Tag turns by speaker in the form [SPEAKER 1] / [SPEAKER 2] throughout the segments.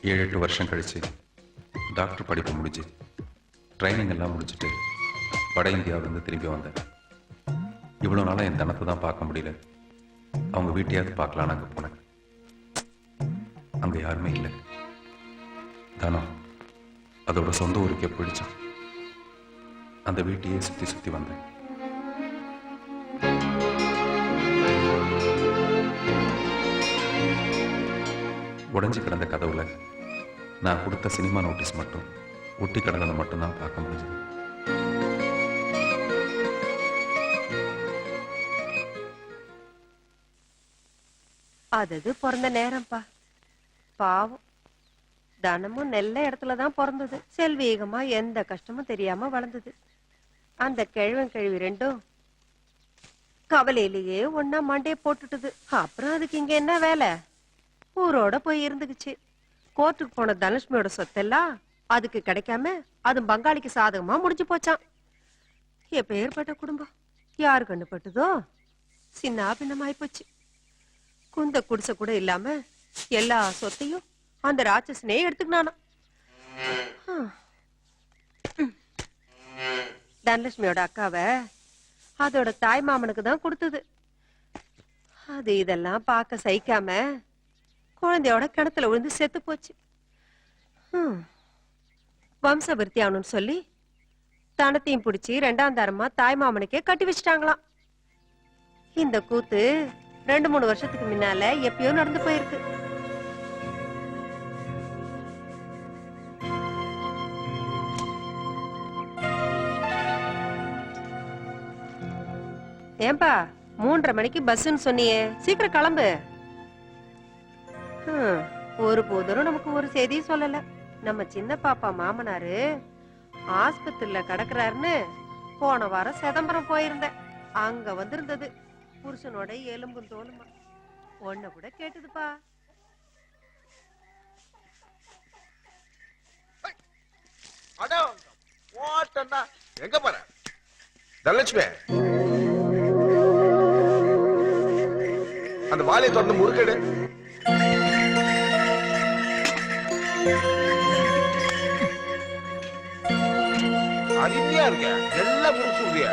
[SPEAKER 1] 7-8 வருஷம் கழிச்சு டாக்டர் படிப்பு முடிஞ்சு ட்ரைனிங் எல்லாம் முடிச்சுட்டு வட இந்தியாவிலேருந்து திரும்பி வந்தேன். இவ்வளோ நாளாக என் தனத்தை தான் பார்க்க முடியல. அவங்க வீட்டையாவது பார்க்கலான்னு அங்கே போனேன். அங்கே யாருமே இல்லை. தனம் அதோட சொந்த ஊருக்கே போயிடுச்சான். அந்த வீட்டையே சுற்றி சுற்றி வந்தேன். உடஞ்சி கிடந்த கதவுல நான் கொடுத்த சினிமா நோட்டீஸ் மட்டும் ஒட்டி கிடந்ததை மட்டும்தான் பார்க்க முடிஞ்சது.
[SPEAKER 2] அது பிறந்த நேரம்ப்பா. பாவம் தனமும் நல்ல இடத்துலதான் பிறந்தது. செல்வீகமா எந்த கஷ்டமும் தெரியாம வளர்ந்தது. அந்த கிழவன் கிழவி ரெண்டும் கவலையிலேயே ஒன்னா மண்டையை போட்டுட்டுது. அப்புறம் அதுக்கு இங்க என்ன வேலை? ஊரோட போய் இருந்துக்குச்சு. கோர்ட்டுக்கு போன தனலட்சுமியோட சொத்தெல்லாம் அதுக்கு கிடைக்காம அது பங்காளிக்கு சாதகமா முடிஞ்சு போச்சான். எப்ப ஏற்பட்ட குடும்பம் யாரு கண்டுபட்டதோ சின்ன பின்னமாயி போச்சு. குந்த குடிசை கூட இல்லாம எல்லா சொத்தையும் அந்த ராட்சசனே எடுத்துக்கினானா. தனலட்சுமியோட அக்காவை அதோட தாய் மாமனுக்கு தான் கொடுத்தது. அது இதெல்லாம் பார்க்க சகிக்காம குழந்தையோட கிணத்துல விழுந்து செத்து போச்சு. வம்சவிருத்தி ஆகணும்னு சொல்லி தனத்தையும் பிடிச்சி 2ஆம் தரமா தாய் மாமனுக்கே கட்டி வச்சுட்டாங்களாம். இந்த கூத்து 2-3 வருஷத்துக்கு முன்னால எப்பயோ நடந்து போயிருக்கு. ஏன்பா 3:30 மணிக்கு பஸ்ன்னு சொன்னியே, சீக்கிரம் கிளம்பு. ஒரு போதரும் நமக்கு ஒரு செய்தியும் சொல்லல. நம்ம சின்ன பாப்பா மாமனாரு ஆஸ்பத்திரியில கிடக்குறாருன்னு போன வாரம் சிதம்பரம் போயிருந்தேன். அங்க வந்திருந்தது புருஷனோட எலும்பும் தோலுமா. ஒன்ன கூட கேட்டுதுப்பா.
[SPEAKER 3] எங்க பாரு தனலட்சுமி, அந்த வாலியை தொடர்ந்து முறுக்கெடு. அருமையா இருக்க, எல்லாம் முடிச்சுடுறியா?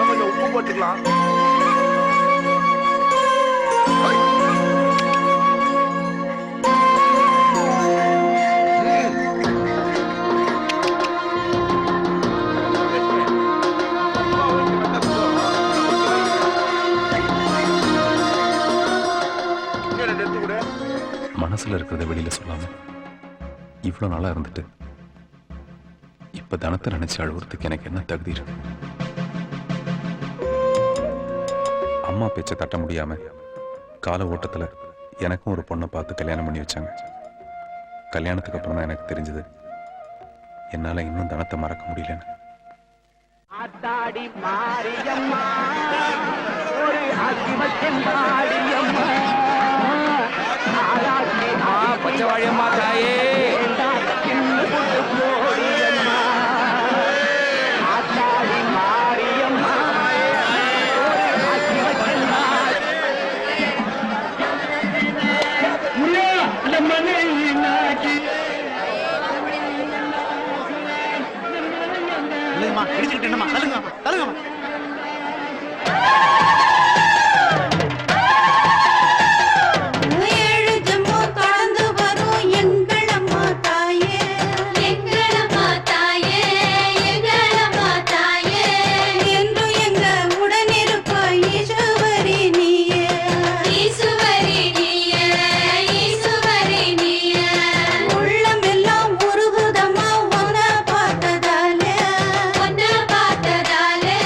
[SPEAKER 3] கொஞ்சம் உப்பு போட்டுக்கலாம்.
[SPEAKER 1] மனசுல இருக்கிறத வெளியில சொல்லாம இவ்வளவு நாளா இருந்துட்டு இப்ப தனத்தை நினைச்சு அழுவுறதுக்கு எனக்கு என்ன தகுதி இருக்கு? அம்மா பேச்சை தட்ட முடியாம கால ஓட்டத்துல எனக்கும் ஒரு பொண்ணை பார்த்து கல்யாணம் பண்ணி வச்சாங்க. கல்யாணத்துக்கு அப்புறம் தான் எனக்கு தெரிஞ்சது என்னால இன்னும் தனத்தை மறக்க முடியலன்னு.
[SPEAKER 4] பச்சவாழியம்மா தாயே, இடிச்சுக்கிட்டு என்னமா தள்ளுங்க தள்ளுங்க.
[SPEAKER 5] உன்ன பார்த்ததாலே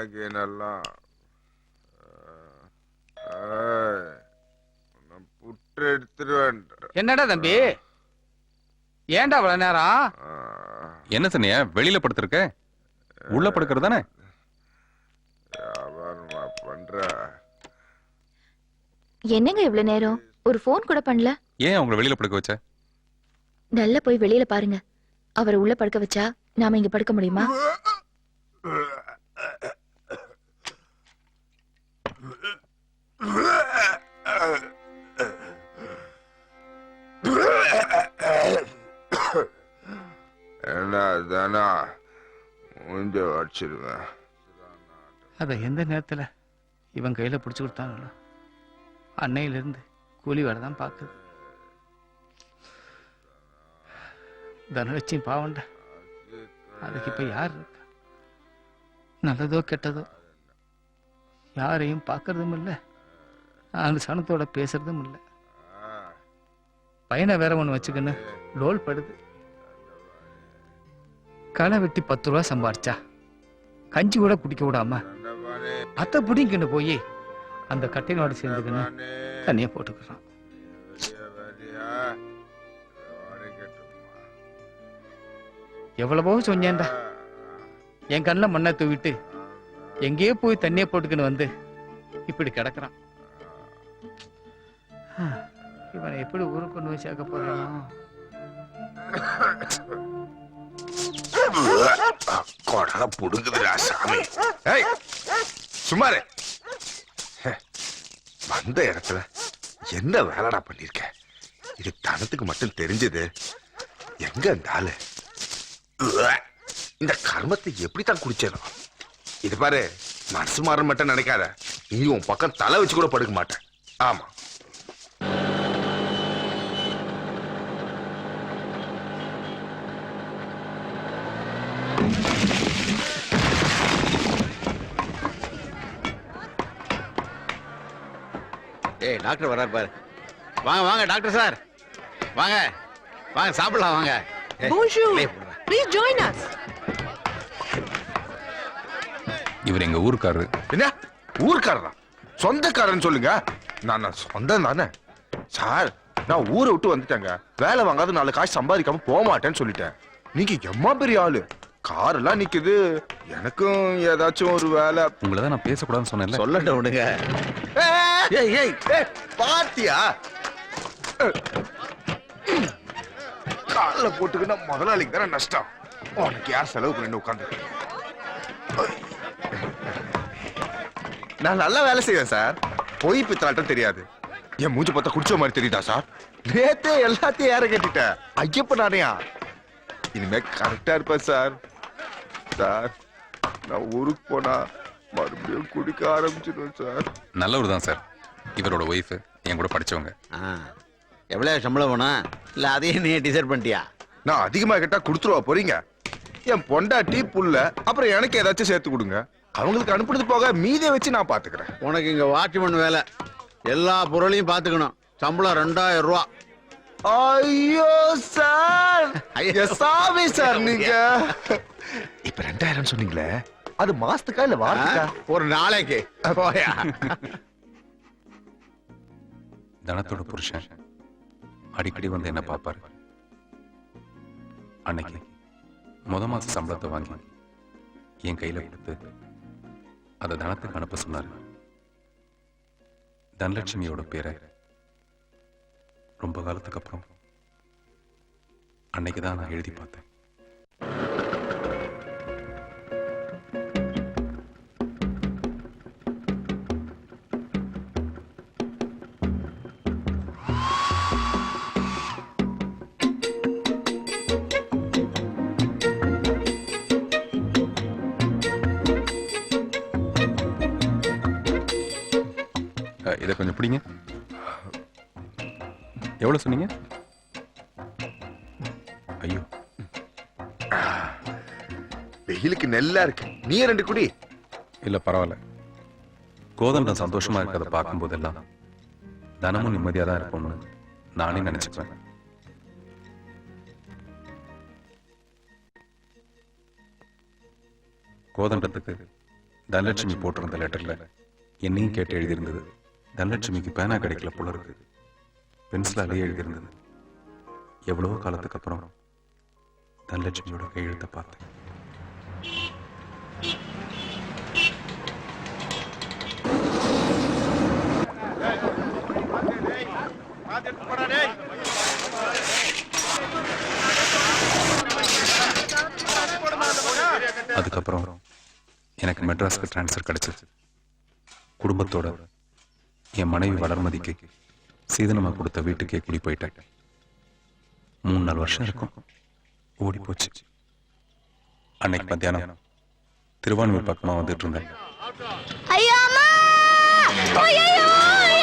[SPEAKER 3] எனக்கு என்னெல்லாம் புட்டு எடுத்துருவேன்.
[SPEAKER 4] என்னடா தம்பி, ஏன்டா அவ்வளவு நேரம்?
[SPEAKER 1] என்ன சொன்னிய? வெளியில படுத்திருக்க, உள்ள படுக்கிறது தானே?
[SPEAKER 3] வியாபாரமா பண்ற?
[SPEAKER 5] என்னங்க இவ்வளவு நேரம் ஒரு போன் கூட பண்ணல?
[SPEAKER 1] ஏன் அவங்கள வெளியில படுக்க வச்ச?
[SPEAKER 5] நல்லா போய் வெளியில பாருங்க. அவரை உள்ள படுக்க வச்சா நாம இங்க படுக்க முடியுமா?
[SPEAKER 3] தானா மூஞ்ச வச்சிருவேன்.
[SPEAKER 4] அத எந்த நேரத்துல இவன் கையில பிடிச்சு கொடுத்தாங்களோ அன்னையில இருந்து கூலி வேலை தான் பாக்குது. தனலட்சுமி பாவண்டா, அதுக்கு இப்ப யார் இருக்கா? நல்லதோ கெட்டதோ யாரையும் பார்க்கறதும் இல்லை, அந்த சனத்தோட பேசுறதும் இல்லை. பையனை வேற ஒண்ணு வச்சுக்கன்னு லோல் படுது. களை வெட்டி 10 ரூபா சம்பாரிச்சா கஞ்சி கூட குடிக்க விடாம அத்தை பிடிங்கின்னு போய் அந்த கட்டையினோட சேர்ந்துக்குன்னு தனியா போட்டுக்கிறான். எவ்வளவோ சொன்னேன்டா, என் கண்ணில் மண்ணை தூவிட்டு எங்கேயோ போய் தண்ணியை போட்டுக்கின்னு வந்து இப்படி கிடக்குறான். இவனை எப்படி ஊருக்கு கொண்டு போய் சேர்க்க போறானோ?
[SPEAKER 3] கொடை புடுங்குதுடா சாமி. சுமாரே வந்த இடத்துல என்ன வேலைடா பண்ணிருக்க? இது தனத்துக்கு மட்டும் தெரிஞ்சது. எங்க இருந்தாலும் இந்த கர்மத்தை எப்படித்தான் குடிச்சேனும். இது பாரு, மனசு மாற மட்டும் நினைக்காத. நீ உன் பக்கம் தலை வச்சு கூட படுக்க மாட்டேன். ஆமா,
[SPEAKER 6] ஏய் டாக்டர் வரார் பாரு. வாங்க வாங்க டாக்டர் சார், வாங்க வாங்க சாப்பிடலாம் வாங்க.
[SPEAKER 2] Bonjour. Please join us.
[SPEAKER 1] இவர் எங்க ஊருக்காரரு.
[SPEAKER 3] என்ன ஊருக்காரரா? சொந்தக்காரன்னு சொல்லுங்க. நான் சொந்தம் தானே சார். நான் ஊரை விட்டு வந்துட்டேங்க. வேலை வாங்காத 4 காசு சம்பாதிக்காம போக மாட்டேன்னு சொல்லிட்டேன். நீங்க எம்மா பெரிய ஆளு, கார் எல்லாம் நிக்குது. எனக்கும் ஏதாச்சும் ஒரு வேலை.
[SPEAKER 1] உங்களை தான் நான் பேசக்கூடாதுன்னு சொன்னேன்ல.
[SPEAKER 6] சொல்லட்டும் விடுங்க.
[SPEAKER 3] ஏய் ஏய் ஏய், பாத்தியா கால போட்டுக்கினா முதலாளிக்கு தானே நஷ்டம். உனக்கு யார் செலவு பண்ணி உட்காந்து? நான் நல்லா வேலை செய்வேன் சார். பொய் பித்தாட்டம் தெரியாது. என் மூஞ்சி பார்த்தா குடிச்ச மாதிரி தெரியுதா சார்? நேத்தே எல்லாத்தையும் யார கேட்டுட்டேன். ஐயப்ப நானையா? இனிமே கரெக்டா இருப்பேன் சார். சார் நான் ஊருக்கு போனா மறுபடியும் குடிக்க ஆரம்பிச்சிடுவேன் சார்.
[SPEAKER 1] நல்லவர் தான் சார். இவரோட ஒய்ஃப் என் கூட படிச்சவங்க.
[SPEAKER 6] எவ்வளவு சம்பளம் வேணும்? இல்ல அதையும் நீ டிசைட் பண்ணிட்டியா?
[SPEAKER 3] நான் அதிகமா கேட்டா குடுத்துருவா போறீங்க? என் பொண்டாட்டி புள்ள அப்புறம் எனக்கு ஏதாச்சும் சேர்த்து கொடுங்க. அவங்களுக்கு அனுப்புறது போக மீதியை வச்சு நான் பாத்துக்கிறேன்.
[SPEAKER 6] உனக்கு இங்க வாட்ச்மேன் வேலை, எல்லா பொருளையும் பாத்துக்கணும். சம்பளம் 2000 ரூபா.
[SPEAKER 3] ஐயோ சார், சாமி சார் நீங்க. இப்ப 2000 சொன்னீங்களே, அது மாசத்துக்கா இல்ல வாரத்துக்கா?
[SPEAKER 6] ஒரு நாளைக்கு போயா.
[SPEAKER 1] தனத்தோட புருஷன் அடிக்கடி வந்து என்ன பார்ப்பாரு. அன்னைக்கு மாச சம்பளத்தை வாங்கி என் கையில கொடுத்து அதை தனத்துக்கு அனுப்ப சொன்னாரு. தனலட்சுமியோட பேரை ரொம்ப காலத்துக்கு அப்புறம் அன்னைக்குதான் நான் எழுதி பார்த்தேன். இதை கொஞ்சம் பிடிங்க. எவ்வளவு சொன்னீங்க? ஐயோ,
[SPEAKER 3] வெயிலுக்கு நெல்லா இருக்கு. நீ 2 குடி.
[SPEAKER 1] இல்ல பரவாயில்ல. கோதண்டம் சந்தோஷமா இருக்கிறத பார்க்கும் போதெல்லாம் தனமும் நிம்மதியா தான் இருப்போம்னு நானே நினைச்சுப்பேன். கோதண்டத்துக்கு தனலட்சுமி போட்டிருந்த லெட்டர்ல என்னையும் கேட்டு எழுதியிருந்தது. தனலட்சுமிக்கு பேனா கிடைக்கல போல இருக்கு. பென்சிலாலேயே எழுதியிருந்தது. எவ்வளவோ காலத்துக்கு அப்புறம் தனலட்சுமியோட கையெழுத்தை பார்த்தேன். அதுக்கப்புறம் எனக்கு மெட்ராஸ்க்கு ட்ரான்ஸ்ஃபர் கிடைச்சது. குடும்பத்தோட என் மனைவி வளர்மதிக்கு சீதனமா கொடுத்த வீட்டுக்கே குடி போயிட்டேன். 3-4 வருஷம் இருக்கும். ஓடி போச்சு. அன்னைக்கு மத்தியானம் திருவான்மூர் பக்கமா வந்துட்டு இருந்தேன்.
[SPEAKER 5] ஐயோ அம்மா! ஐயையோ!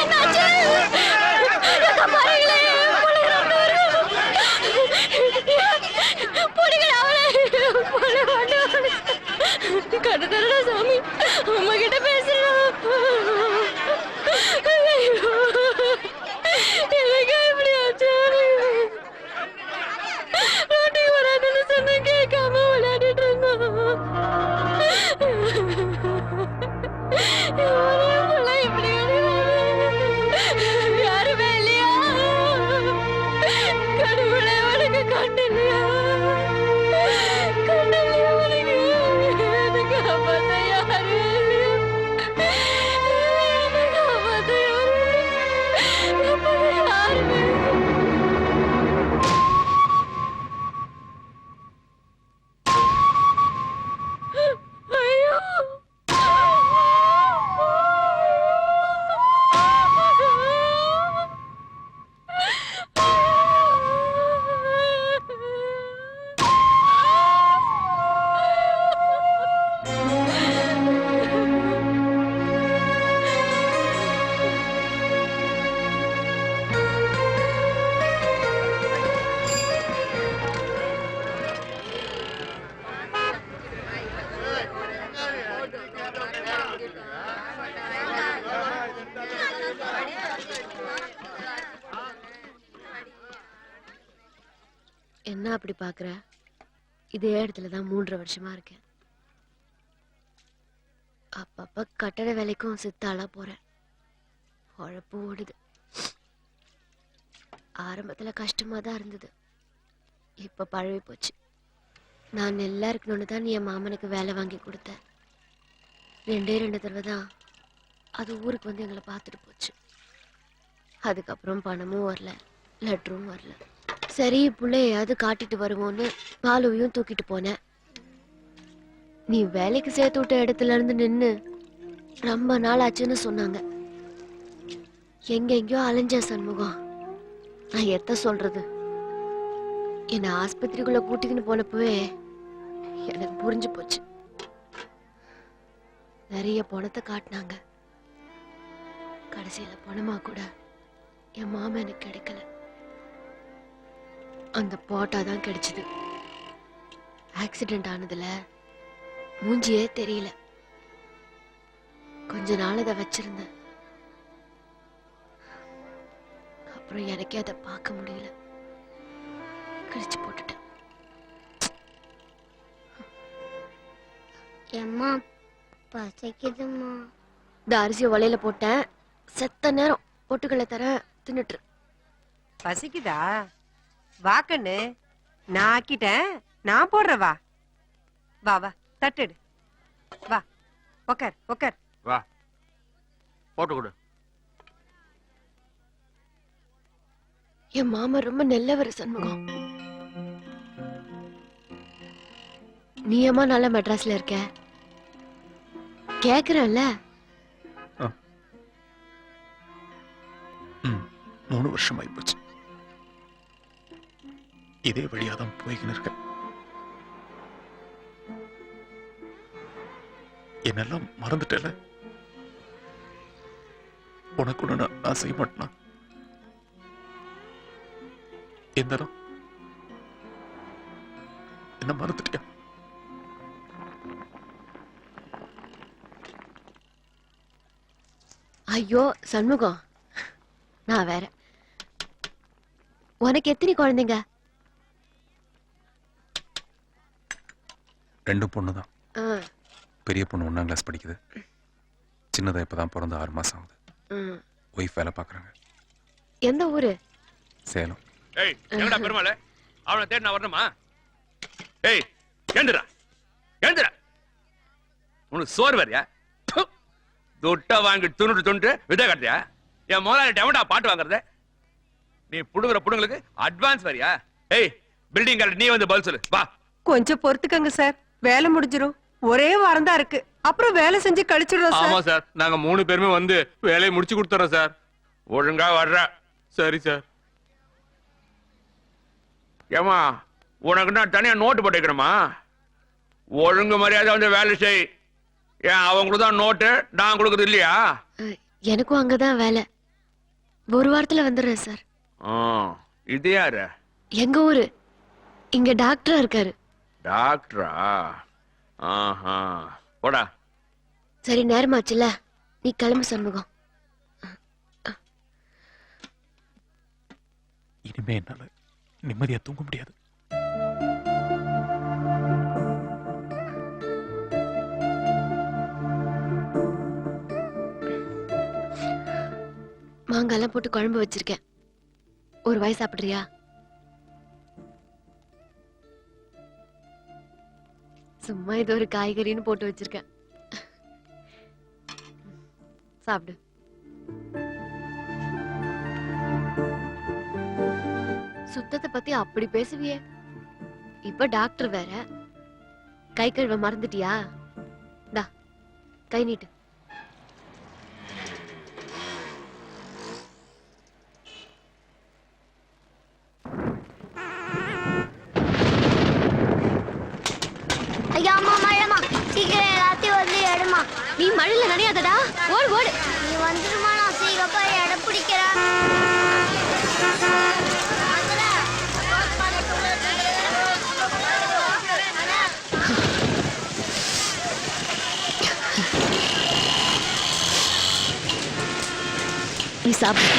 [SPEAKER 5] என்னாச்சு? எங்க பாருங்களே! புடிங்கடா அவளை! கண்ணு தரடா சாமி! அம்மா கிட்ட பேசுறா! ஐயோ! எனக்கு இப்படி ஆச்சு? ரோட்டுக்கு வராதுன்னு சொன்ன கேட்காம விளையாடிட்டு இருந்தோம். யாருமே இல்லையா? கடவுளே உனக்கு கண்ணு இல்லையா? கண்ணு இல்லையா உனக்கு? எனக்கு காப்பாத்த யாரு இல்லையா? எனக்கு காப்பாத்த யாரு இல்லையா? யாருமே ஐயோ! என்ன அப்படி பாக்குற? இதே இடத்துலதான் 3.5 வருஷமா இருக்கேன். அப்பப்ப கட்டட வேலைக்கும் சித்தாளா போறேன். உழைப்பு ஓடுது. ஆரம்பத்துல கஷ்டமா தான் இருந்தது. இப்ப பழகி போச்சு. நான் நல்லா இருக்கணும்னு தான் என் மாமனுக்கு வேலை வாங்கி கொடுத்தேன். 2 தடவை தான் அது ஊருக்கு வந்து எங்களை பார்த்துட்டு போச்சு. அதுக்கப்புறம் பணமும் வரல, லெட்டரும் வரல. சரி பிள்ளையாவது காட்டிட்டு வருவோன்னு பாலுவையும் தூக்கிட்டு போனேன். நீ வேலைக்கு சேர்த்து விட்ட இடத்துல இருந்து நின்னு ரொம்ப நாள் ஆச்சுன்னு சொன்னாங்க. எங்கெங்கயோ அலைஞ்ச சண்முகம். நான் எத்த சொல்றது? என்னை ஆஸ்பத்திரிக்குள்ள கூட்டிக்கின்னு போனப்பவே எனக்கு புரிஞ்சு போச்சு. நிறைய பணத்தை காட்டினாங்க. கடைசியில பணமா கூட என் மாமா எனக்கு கிடைக்கல. அந்த போட்டா தான் கிடைச்சது. ஆக்சிடென்ட் ஆனதுல மூஞ்சியே தெரியல. கொஞ்ச நாள் அதை வச்சிருந்தேன். அப்புறம் எனக்கே அதை பார்க்க முடியல. கிழிச்சு போட்டுட்டேன்.
[SPEAKER 7] அம்மா பசிக்குதும்மா.
[SPEAKER 5] இந்த அரிசியை வலையில போட்டேன். செத்த நேரம் பொட்டுக்களை தர தின்னுட்டு.
[SPEAKER 2] பசிக்குதா? வா கண்ணு, நான் ஆக்கிட்டேன். நான் போடுற. வா வா வா, தட்டுடு. வா உக்கார் உக்கார்.
[SPEAKER 6] வா போட்டு கொடு.
[SPEAKER 5] என் மாமா ரொம்ப நல்லவர் சண்முகம். நீ அம்மா நல்லா மெட்ராஸ்ல இருக்க கேக்குறேன்ல.
[SPEAKER 1] 3 வருஷம் ஆயிப்போச்சு. இதே வழியாதான் போய்கின்னு இருக்க. என்னெல்லாம் மறந்துட்டேல. உனக்கு ஒண்ணு நான் செய்ய மாட்டேனா? இருந்தாலும் என்ன மறந்துட்டியா?
[SPEAKER 5] ஐயோ சண்முகம், நான் வேற. உனக்கு எத்தனை குழந்தைங்க?
[SPEAKER 1] 2 பொண்ணுதான். பெரிய பொண்ணு 1ஆம் கிளாஸ் படிக்குது. சின்னதா இப்பதான் பிறந்து 6 மாசம் ஆகுது.
[SPEAKER 5] ம்.
[SPEAKER 1] ஒய்ஃப் வேலை பார்க்குறாங்க.
[SPEAKER 5] எந்த ஊரு?
[SPEAKER 1] சேலம்.
[SPEAKER 6] ஏய் என்னடா பெருமாளே, அவனை தேடி நான் வரணுமா? ஏய் ஏந்துடா ஏந்துடா, உனக்கு சோறு வேறியா? துட்ட வாங்கி துணுட்டு விதை கட்டியா? என் முதலாளி எவன்டா பாட்டு வாங்குறது? நீ புடுங்குற புடுங்களுக்கு அட்வான்ஸ் வேறியா? ஏய் பில்டிங் கார்டு நீ வந்து பதில் சொல்லு வா.
[SPEAKER 2] கொஞ்சம் பொறுத்துக்கங்க சார், வேலை முடிஞ்சிரும். ஒரே வாரம் தான் இருக்கு, அப்புறம் வேலை செஞ்சு கழிச்சிடுறோம்
[SPEAKER 8] ஆமா
[SPEAKER 2] சார்.
[SPEAKER 8] சார், நாங்க 3 பேருமே வந்து வேலையை முடிச்சு கொடுத்துறோம் சார்.
[SPEAKER 6] ஒழுங்கா வர்ற.
[SPEAKER 8] சரி சார்.
[SPEAKER 6] ஏமா உனக்கு நான் தனியா நோட்டு போட்டு வைக்கணுமா? ஒழுங்கு மரியாதை வந்து வேலை செய். ஏன் அவங்களுக்கு தான் நோட்டு, நான் கொடுக்குறது இல்லையா?
[SPEAKER 5] எனக்கும் அங்கதான் வேலை. ஒரு வாரத்துல வந்துடுறேன் சார்.
[SPEAKER 6] இது யாரு?
[SPEAKER 5] எங்க ஊரு. இங்க டாக்டரா இருக்காரு.
[SPEAKER 6] டாக்டரா? ஆஹா, போடா.
[SPEAKER 5] சரி நேரமாச்சுல, நீ கிளம்பு சண்முகம்.
[SPEAKER 8] இனிமே என்னால நிம்மதியா தூங்க முடியாது.
[SPEAKER 5] மாங்காய்லாம் போட்டு குழம்பு வச்சிருக்கேன், ஒரு வாய் சாப்பிடுறியா? சும்மா இது ஒரு காய்கறின்னு போட்டு வச்சிருக்கேன், சாப்பிடு. சுத்தத்தை பத்தி அப்படி பேசுவியே, இப்ப டாக்டர் வேற. கை கழுவ மறந்துட்டியா? டா கை நீட்டு.
[SPEAKER 7] ஐயா அம்மா மழைமா, சீக்கிரம் எல்லாத்தையும் வந்து எடுமா.
[SPEAKER 5] நீ மழையில நனையாதடா, ஓடு ஓடு.
[SPEAKER 7] நீ வந்துருமா, நான் சீக்கிரம் போய் இடம் பிடிக்கிறேன்.
[SPEAKER 5] நீ சாப்பிடு.